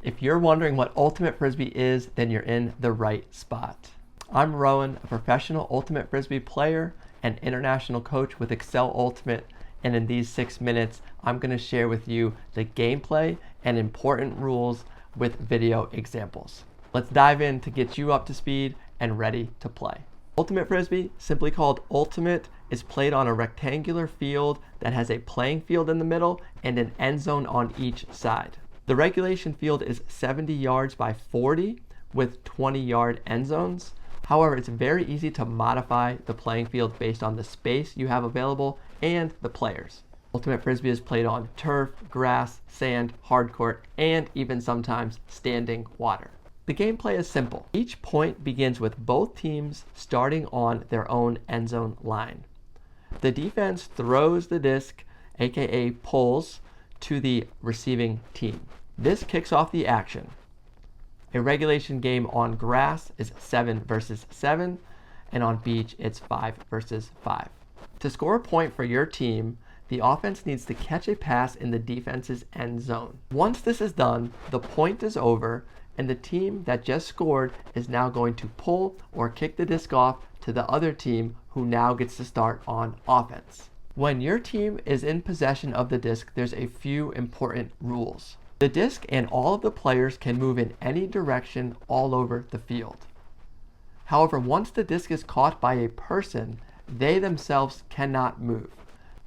If you're wondering what Ultimate Frisbee is, then you're in the right spot. I'm Rowan, a professional Ultimate Frisbee player and international coach with Excel Ultimate, and in these 6 minutes, I'm going to share with you the gameplay and important rules with video examples. Let's dive in to get you up to speed and ready to play. Ultimate Frisbee, simply called Ultimate, is played on a rectangular field that has a playing field in the middle and an end zone on each side. The regulation field is 70 yards by 40 with 20-yard end zones. However, it's very easy to modify the playing field based on the space you have available and the players. Ultimate Frisbee is played on turf, grass, sand, hard court, and even sometimes standing water. The gameplay is simple. Each point begins with both teams starting on their own end zone line. The defense throws the disc, aka pulls, to the receiving team. This kicks off the action. A regulation game on grass is 7 versus 7, and on beach it's 5 versus 5. To score a point for your team, the offense needs to catch a pass in the defense's end zone. Once this is done, the point is over, and the team that just scored is now going to pull or kick the disc off to the other team, who now gets to start on offense. When your team is in possession of the disc, there's a few important rules. The disc and all of the players can move in any direction all over the field. However, once the disc is caught by a person, they themselves cannot move.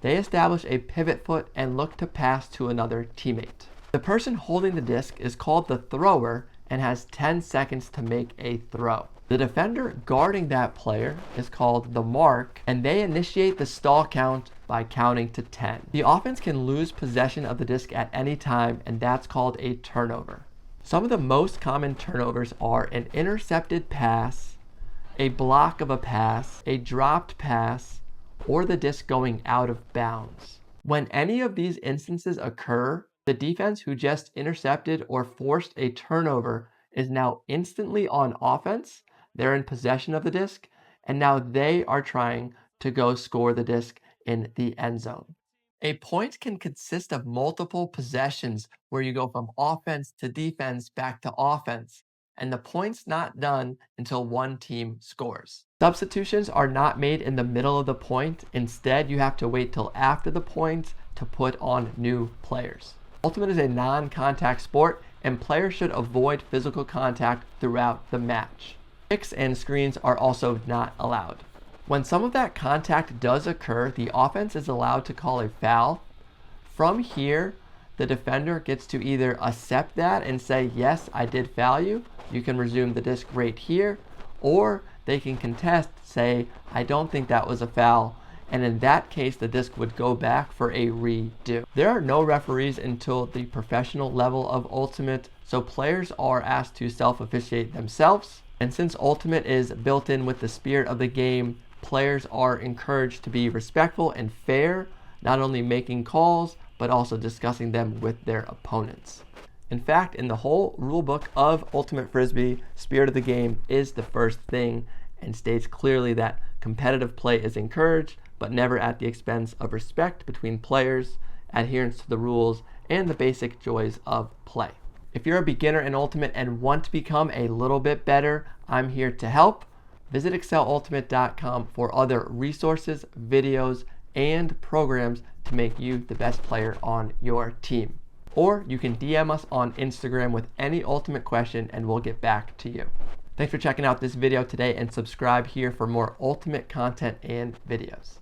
They establish a pivot foot and look to pass to another teammate. The person holding the disc is called the thrower and has 10 seconds to make a throw. The defender guarding that player is called the mark, and they initiate the stall count by counting to 10. The offense can lose possession of the disc at any time, and that's called a turnover. Some of the most common turnovers are an intercepted pass, a block of a pass, a dropped pass, or the disc going out of bounds. When any of these instances occur, the defense who just intercepted or forced a turnover is now instantly on offense. They're in possession of the disc, and now they are trying to go score the disc in the end zone. A point can consist of multiple possessions where you go from offense to defense back to offense, and the point's not done until one team scores. Substitutions are not made in the middle of the point. Instead, you have to wait till after the point to put on new players. Ultimate is a non-contact sport, and players should avoid physical contact throughout the match. Kicks and screens are also not allowed. When some of that contact does occur, the offense is allowed to call a foul. From here, the defender gets to either accept that and say, yes, I did foul you. You can resume the disc right here. Or they can contest, say, I don't think that was a foul. And in that case, the disc would go back for a redo. There are no referees until the professional level of Ultimate, so players are asked to self-officiate themselves. And since Ultimate is built in with the spirit of the game, players are encouraged to be respectful and fair, not only making calls, but also discussing them with their opponents. In fact, in the whole rulebook of Ultimate Frisbee, spirit of the game is the first thing, and states clearly that competitive play is encouraged, but never at the expense of respect between players, adherence to the rules, and the basic joys of play. If you're a beginner in Ultimate and want to become a little bit better, I'm here to help. Visit excelultimate.com for other resources, videos, and programs to make you the best player on your team. Or you can DM us on Instagram with any Ultimate question and we'll get back to you. Thanks for checking out this video today, and subscribe here for more Ultimate content and videos.